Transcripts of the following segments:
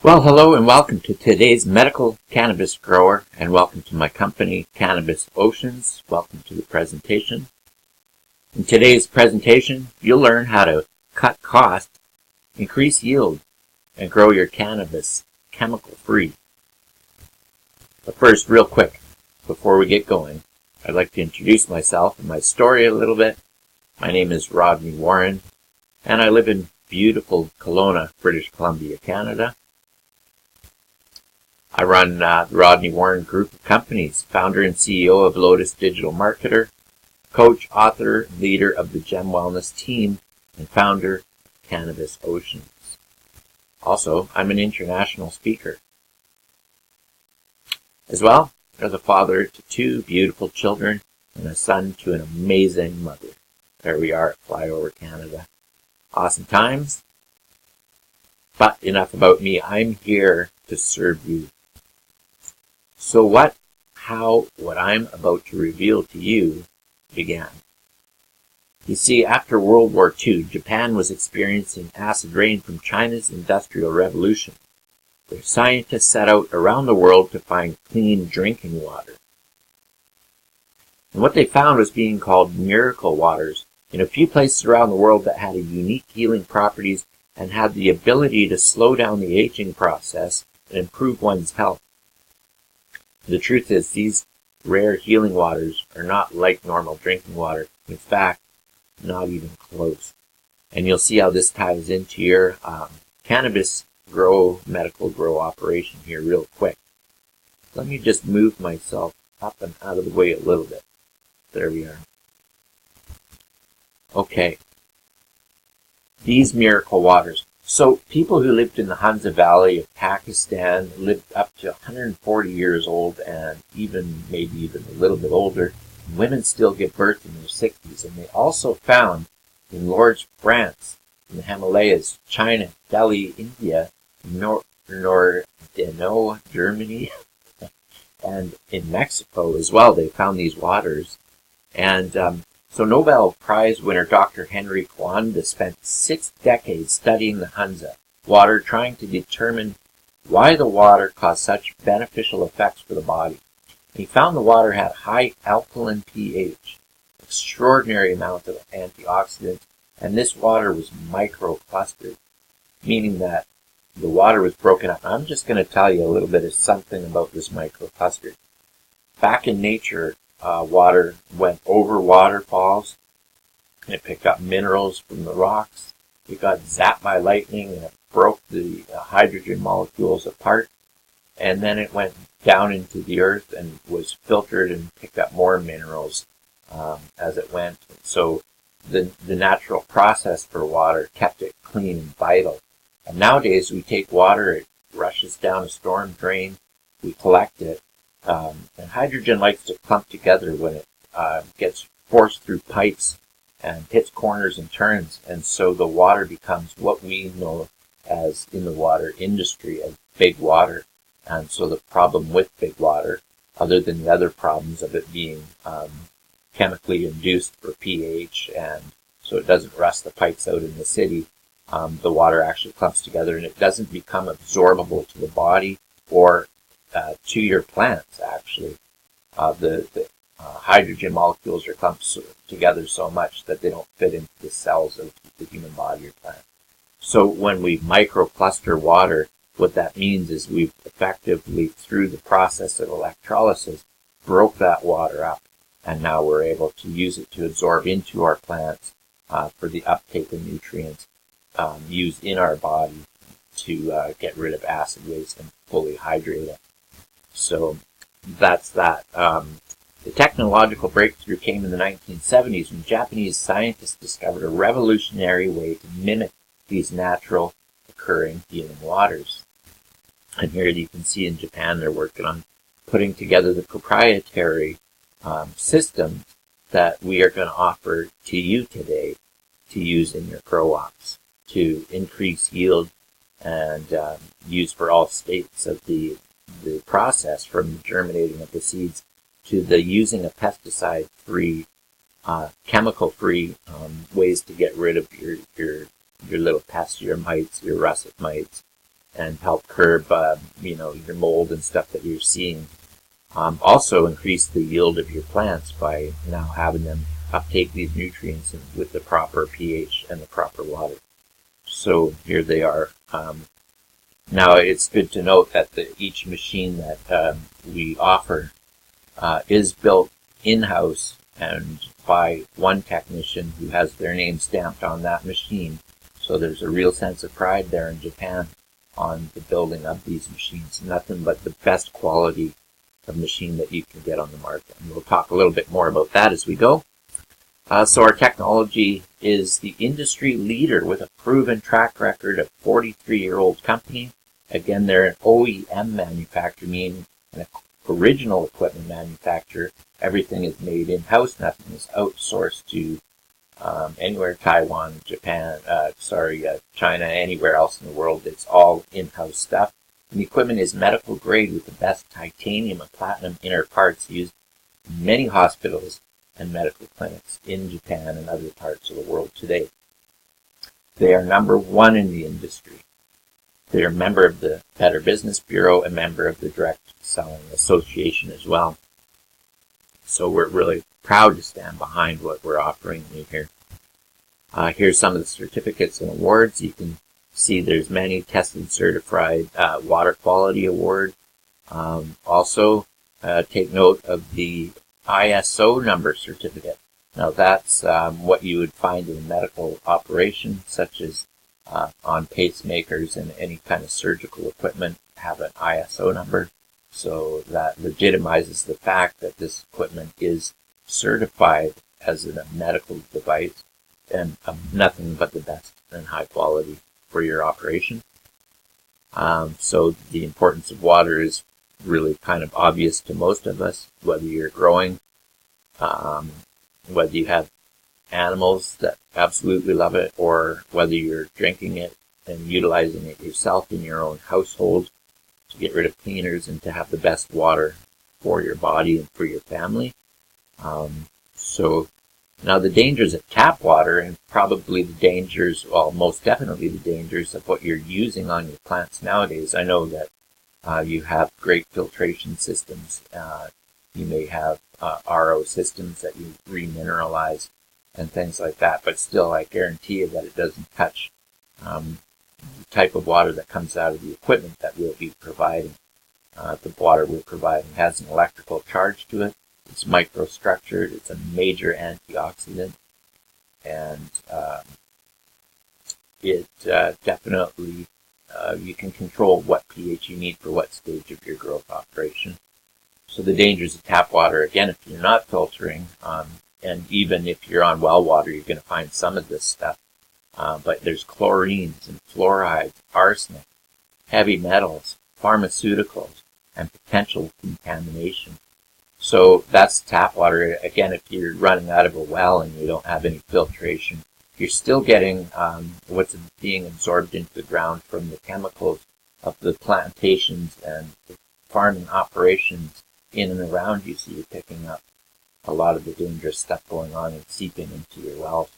Well, hello and welcome to today's medical cannabis grower, and welcome to my company, Cannabis Oceans. Welcome to the presentation. In today's presentation, you'll learn how to cut costs, increase yield, and grow your cannabis chemical-free. But first, real quick, before we get going, I'd like to introduce myself and my story a little bit. My name is Rodney Warren, and I live in beautiful Kelowna, British Columbia, Canada. I run the Rodney Warren Group of Companies, founder and CEO of Lotus Digital Marketer, coach, author, leader of the Gem Wellness team, and founder of Cannabis Oceans. Also, I'm an international speaker. As well, as a father to two beautiful children and a son to an amazing mother. There we are at Flyover Canada. Awesome times. But enough about me. I'm here to serve you. So what I'm about to reveal to you began. You see, after World War II, Japan was experiencing acid rain from China's Industrial Revolution. Their scientists set out around the world to find clean drinking water. And what they found was being called miracle waters in a few places around the world that had a unique healing properties and had the ability to slow down the aging process and improve one's health. The truth is, these rare healing waters are not like normal drinking water. In fact, not even close. And you'll see how this ties into your cannabis medical grow operation here real quick. Let me just move myself up and out of the way a little bit. There we are. Okay. These miracle waters. So people who lived in the Hunza Valley of Pakistan lived up to 140 years old and maybe even a little bit older. Women still give birth in their 60s. And they also found in Lourdes, France, in the Himalayas, China, Delhi, India, Nordeno, Germany, and in Mexico as well, they found these waters. And so Nobel Prize winner Dr. Henry Coanda spent 6 decades studying the Hunza water, trying to determine why the water caused such beneficial effects for the body. He found the water had high alkaline pH, extraordinary amount of antioxidants, and this water was microclustered, meaning that the water was broken up. I'm just going to tell you a little bit of something about this microcluster. Back in nature, water went over waterfalls, and it picked up minerals from the rocks. It got zapped by lightning, and it broke the hydrogen molecules apart, and then it went down into the earth and was filtered and picked up more minerals as it went. So the natural process for water kept it clean and vital. And nowadays we take water, it rushes down a storm drain, we collect it, and hydrogen likes to clump together when it gets forced through pipes and hits corners and turns, and so the water becomes what we know as in the water industry as big water. And so the problem with big water, other than the other problems of it being chemically induced for pH, and so it doesn't rust the pipes out in the city, the water actually clumps together and it doesn't become absorbable to the body or to your plants, actually. The hydrogen molecules are clumped together so much that they don't fit into the cells of the human body or plant. So when we microcluster water, what that means is we've effectively, through the process of electrolysis, broke that water up, and now we're able to use it to absorb into our plants for the uptake of nutrients used in our body to get rid of acid waste and fully hydrate it. So that's that. The technological breakthrough came in the 1970s when Japanese scientists discovered a revolutionary way to mimic these natural occurring healing waters. And here you can see in Japan they're working on putting together the proprietary system that we are going to offer to you today to use in your grow ops to increase yield and use for all states of the process, from germinating of the seeds to the using a pesticide-free, chemical-free ways to get rid of your little pests, your mites, your russet mites, and help curb, your mold and stuff that you're seeing. Also increase the yield of your plants by now having them uptake these nutrients with the proper pH and the proper water. So here they are. Now it's good to note that each machine that we offer is built in-house and by one technician who has their name stamped on that machine. So there's a real sense of pride there in Japan on the building of these machines. Nothing but the best quality of machine that you can get on the market. And we'll talk a little bit more about that as we go. So our technology is the industry leader with a proven track record of 43-year-old company. Again, they're an OEM manufacturer, meaning an original equipment manufacturer. Everything is made in-house. Nothing is outsourced to anywhere, Taiwan, Japan, China, anywhere else in the world. It's all in-house stuff. And the equipment is medical grade with the best titanium and platinum inner parts used in many hospitals and medical clinics in Japan and other parts of the world today. They are number one in the industry. They are a member of the Better Business Bureau, a member of the Direct Selling Association as well. So we're really proud to stand behind what we're offering you here. Here's some of the certificates and awards. You can see there's many tested certified water quality award. Also, take note of the ISO number certificate. Now that's what you would find in a medical operation, such as on pacemakers and any kind of surgical equipment have an ISO number. So that legitimizes the fact that this equipment is certified as a medical device and nothing but the best and high quality for your operation. So the importance of water is really kind of obvious to most of us, whether you're growing, whether you have animals that absolutely love it, or whether you're drinking it and utilizing it yourself in your own household to get rid of cleaners and to have the best water for your body and for your family. So now the dangers of tap water, and probably the dangers, well, most definitely the dangers of what you're using on your plants nowadays. I know that you have great filtration systems. You may have RO systems that you remineralize and things like that, but still I guarantee you that it doesn't touch the type of water that comes out of the equipment that we'll be providing. The water we're providing has an electrical charge to it. It's microstructured. It's a major antioxidant, and it definitely you can control what pH you need for what stage of your growth operation. So the dangers of tap water, again, if you're not filtering, and even if you're on well water, you're going to find some of this stuff. But there's chlorines and fluorides, arsenic, heavy metals, pharmaceuticals, and potential contamination. So that's tap water. Again, if you're running out of a well and you don't have any filtration, you're still getting what's being absorbed into the ground from the chemicals of the plantations and the farming operations in and around you. So you're picking up a lot of the dangerous stuff going on and seeping into your wells.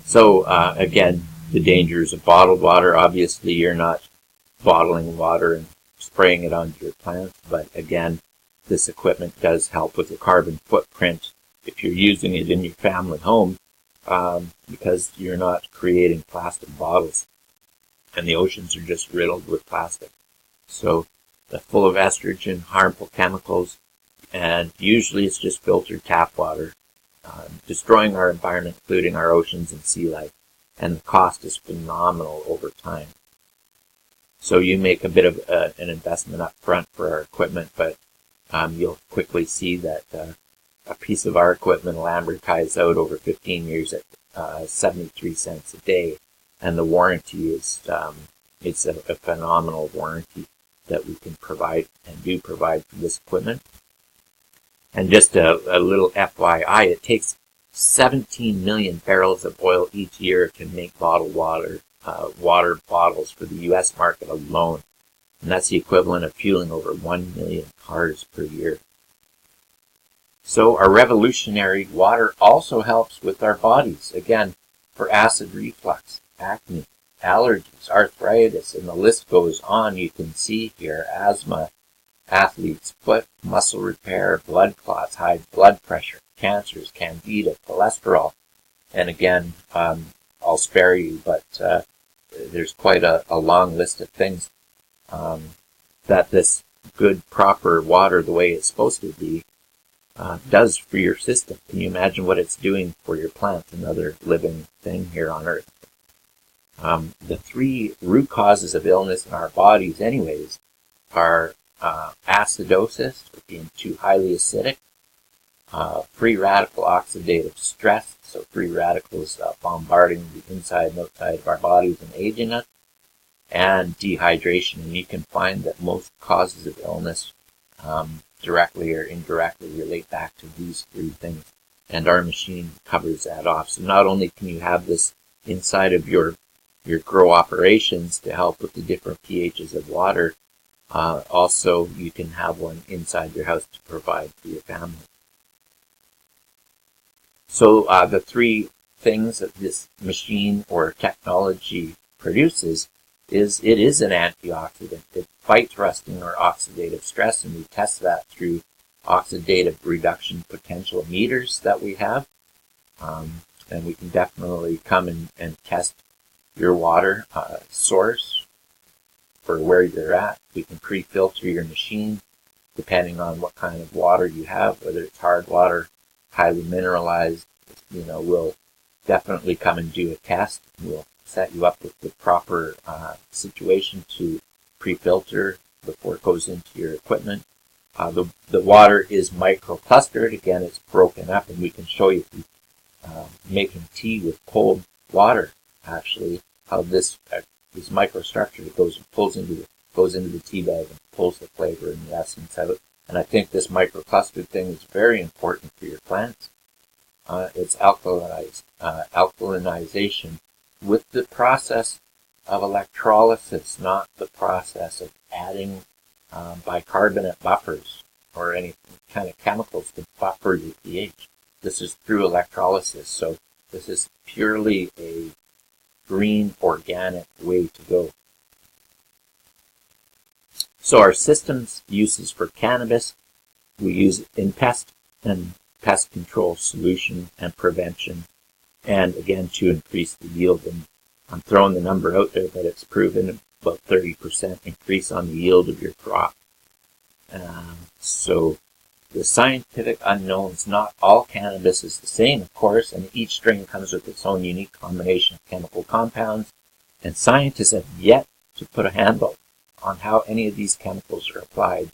So again, the dangers of bottled water. Obviously, you're not bottling water and spraying it onto your plants, but again, this equipment does help with the carbon footprint if you're using it in your family home, because you're not creating plastic bottles, and the oceans are just riddled with plastic. So they're full of estrogen, harmful chemicals, and usually it's just filtered tap water, destroying our environment, including our oceans and sea life, and the cost is phenomenal over time. So you make a bit of an investment up front for our equipment, but you'll quickly see that a piece of our equipment will amortize out over 15 years at 73 cents a day, and the warranty is it's a phenomenal warranty that we can provide and do provide for this equipment. And just a little FYI, it takes 17 million barrels of oil each year to make bottled water bottles for the U.S. market alone. And that's the equivalent of fueling over 1 million cars per year. So our revolutionary water also helps with our bodies. Again, for acid reflux, acne, allergies, arthritis, and the list goes on. You can see here asthma, athlete's foot, muscle repair, blood clots, high blood pressure, cancers, candida, cholesterol. And again, I'll spare you, but there's quite a long list of things that this good, proper water, the way it's supposed to be, does for your system. Can you imagine what it's doing for your plants, another living thing here on Earth? The three root causes of illness in our bodies anyways are acidosis, being too highly acidic, free radical oxidative stress, so free radicals bombarding the inside and outside of our bodies and aging us, and dehydration. And you can find that most causes of illness directly or indirectly relate back to these three things. And our machine covers that off. So not only can you have this inside of your grow operations to help with the different pHs of water, also you can have one inside your house to provide for your family. So the three things that this machine or technology produces is it is an antioxidant. It fights rusting or oxidative stress, and we test that through oxidative reduction potential meters that we have. And we can definitely come and test your water source for where you're at. We can pre-filter your machine depending on what kind of water you have, whether it's hard water, highly mineralized. We'll definitely come and do a test. We'll set you up with the proper situation to pre-filter before it goes into your equipment. The water is microclustered. Again, it's broken up, and we can show you making tea with cold water, actually, how this microstructure goes into the tea bag and pulls the flavor and the essence of it. And I think this microclustered thing is very important for your plants. It's alkalinization with the process of electrolysis, not the process of adding bicarbonate buffers or any kind of chemicals to buffer your pH. This is through electrolysis, so this is purely a green, organic way to go. So our system's uses for cannabis, we use it in pest control solution and prevention, and again to increase the yield. And I'm throwing the number out there, but it's proven about 30% increase on the yield of your crop. So the scientific unknowns, not all cannabis is the same, of course, and each strain comes with its own unique combination of chemical compounds, and scientists have yet to put a handle on how any of these chemicals are applied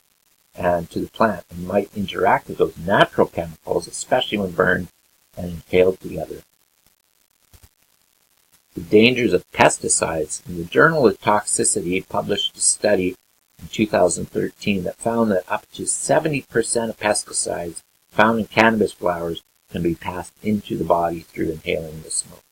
and to the plant and might interact with those natural chemicals, especially when burned and inhaled together. The dangers of pesticides. In the Journal of Toxicity published a study in 2013 that found that up to 70% of pesticides found in cannabis flowers can be passed into the body through inhaling the smoke.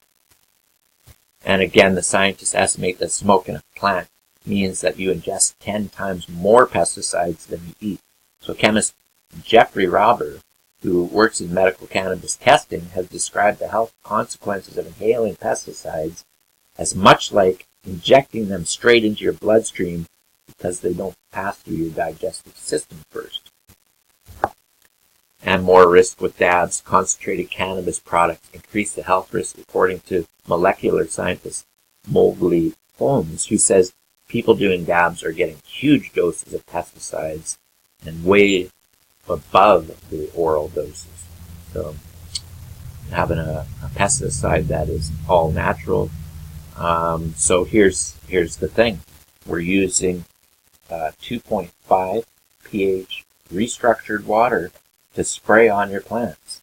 And again, the scientists estimate that smoke in a plant means that you ingest 10 times more pesticides than you eat. So chemist Jeffrey Robber, who works in medical cannabis testing, has described the health consequences of inhaling pesticides as much like injecting them straight into your bloodstream because they don't pass through your digestive system first. And more risk with dabs. Concentrated cannabis products increase the health risk, according to molecular scientist Mowgli Holmes, who says people doing dabs are getting huge doses of pesticides and way above the oral doses. So having a pesticide that is all natural. So here's the thing. We're using 2.5 pH restructured water to spray on your plants.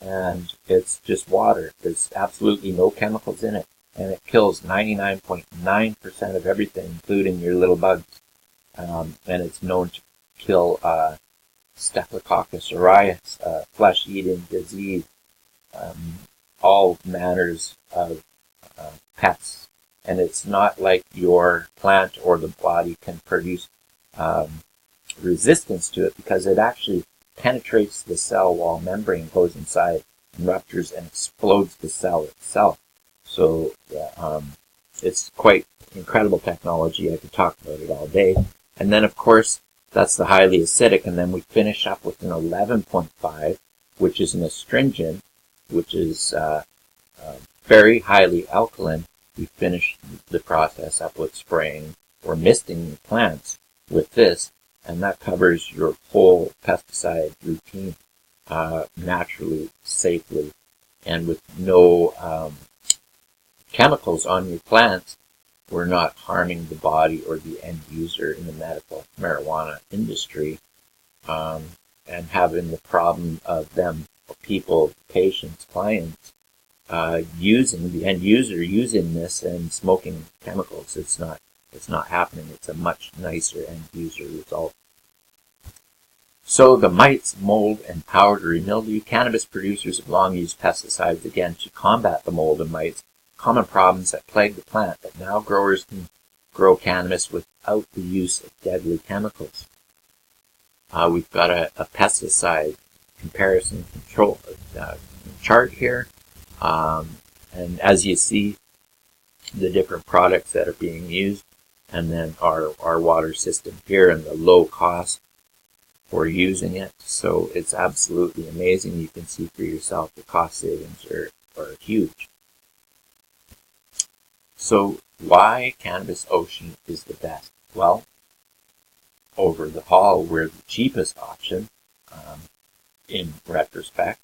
And it's just water. There's absolutely no chemicals in it. And it kills 99.9% of everything, including your little bugs. And it's known to kill Staphylococcus aureus, flesh-eating disease, all manners of pests. And it's not like your plant or the body can produce resistance to it, because it actually penetrates the cell wall membrane, goes inside and ruptures and explodes the cell itself. So It's quite incredible technology. I could talk about it all day. And then, of course, that's the highly acidic. And then we finish up with an 11.5, which is an astringent, which is very highly alkaline. We finish the process up with spraying or misting the plants with this, and that covers your whole pesticide routine naturally, safely, and with no chemicals on your plants. We're not harming the body or the end user in the medical marijuana industry, and having the problem of them, people, patients, clients, using the end user using this and smoking chemicals. It's not happening. It's a much nicer end user result. So the mites, mold, and powdery mildew. Cannabis producers have long used pesticides again to combat the mold and mites, common problems that plague the plant, but now growers can grow cannabis without the use of deadly chemicals. We've got a pesticide comparison control chart here. And as you see, the different products that are being used, and then our water system here and the low cost for using it. So it's absolutely amazing. You can see for yourself the cost savings are huge. So why Cannabis Ocean is the best? Well, over the haul, we're the cheapest option in retrospect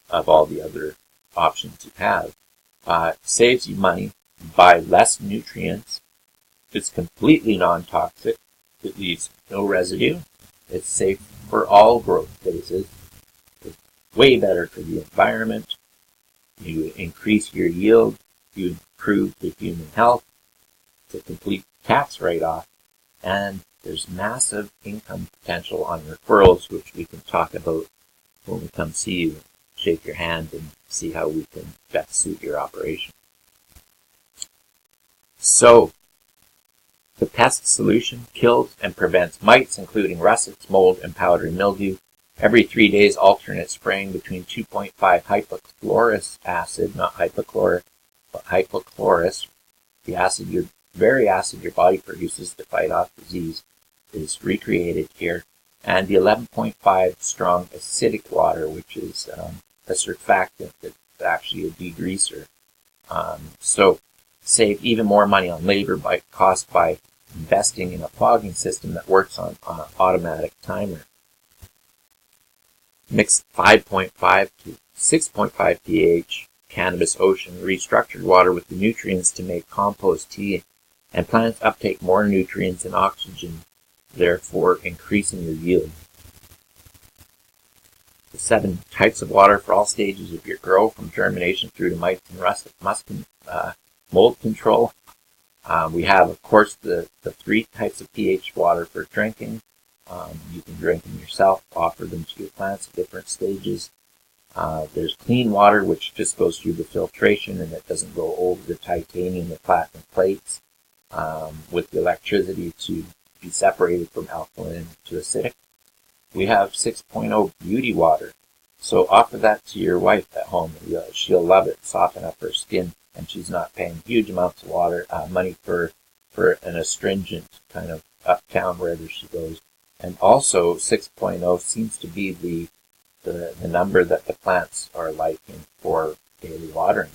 of all the other options you have. Saves you money, buy less nutrients. It's completely non-toxic. It leaves no residue. It's safe for all growth phases. It's way better for the environment. You increase your yield. You improve the human health. It's a complete tax write-off. And there's massive income potential on referrals, which we can talk about when we come see you, shake your hand, and see how we can best suit your operation. So, the pest solution kills and prevents mites, including russets, mold, and powdery mildew. Every 3 days, alternate spraying between 2.5 hypochlorous acid, not hypochloric, but hypochlorous, the acid, very acid your body produces to fight off disease, is recreated here. And the 11.5 strong acidic water, which is a surfactant that's actually a degreaser. So save even more money on labor cost by investing in a fogging system that works on an automatic timer. Mix 5.5 to 6.5 pH Cannabis Ocean restructured water with the nutrients to make compost tea, and plants uptake more nutrients and oxygen, therefore increasing your yield. The 7 types of water for all stages of your grow, from germination through to mites and rust, mold control. We have, of course, the 3 types of pH water for drinking. You can drink them yourself, offer them to your plants at different stages. There's clean water, which just goes through the filtration and it doesn't go over the titanium or platinum plates with the electricity to be separated from alkaline to acidic. We have 6.0 beauty water. So offer that to your wife at home. She'll love it, soften up her skin, and she's not paying huge amounts of water, money for an astringent kind of uptown wherever she goes. And also 6.0 seems to be the number that the plants are liking for daily watering.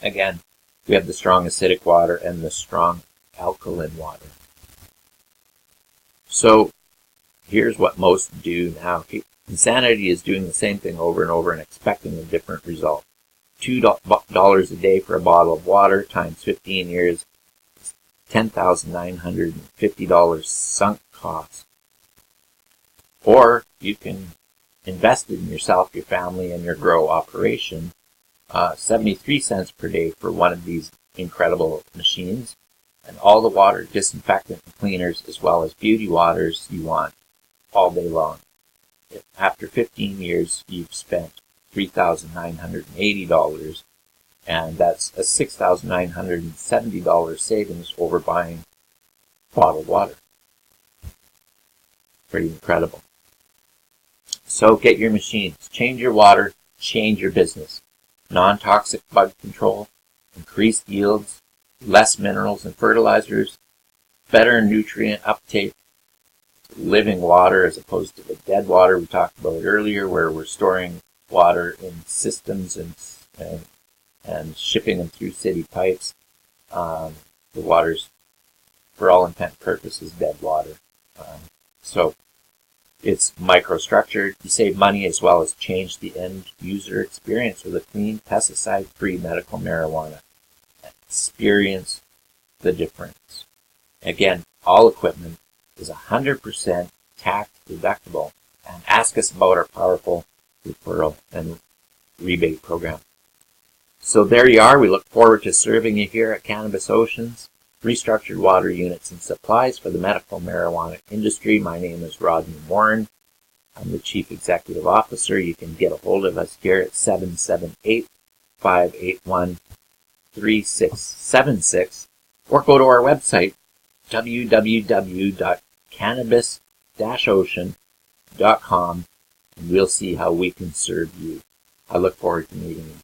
Again, we have the strong acidic water and the strong alkaline water. So here's what most do now. Insanity is doing the same thing over and over and expecting a different result. $2 a day for a bottle of water times 15 years, $10,950 sunk cost. Or you can invest in yourself, your family, and your grow operation. 73 cents per day for one of these incredible machines. And all the water, disinfectant and cleaners, as well as beauty waters you want all day long. After 15 years, you've spent $3,980, and that's a $6,970 savings over buying bottled water. Pretty incredible. So get your machines, change your water, change your business. Non-toxic bug control, increased yields, less minerals and fertilizers, better nutrient uptake, living water as opposed to the dead water we talked about earlier, where we're storing water in systems and shipping them through city pipes. The water's, for all intent and purposes, dead water. So it's microstructured. You save money as well as change the end user experience with a clean, pesticide-free medical marijuana. Experience the difference. Again, all equipment is 100% tax deductible, and ask us about our powerful referral and rebate program. So there you are. We look forward to serving you here at Cannabis Oceans, restructured water units and supplies for the medical marijuana industry. My name is Rodney Warren. I'm the Chief Executive Officer. You can get a hold of us here at 778-581-3676 or go to our website, www.cannabis-ocean.com, and we'll see how we can serve you. I look forward to meeting you.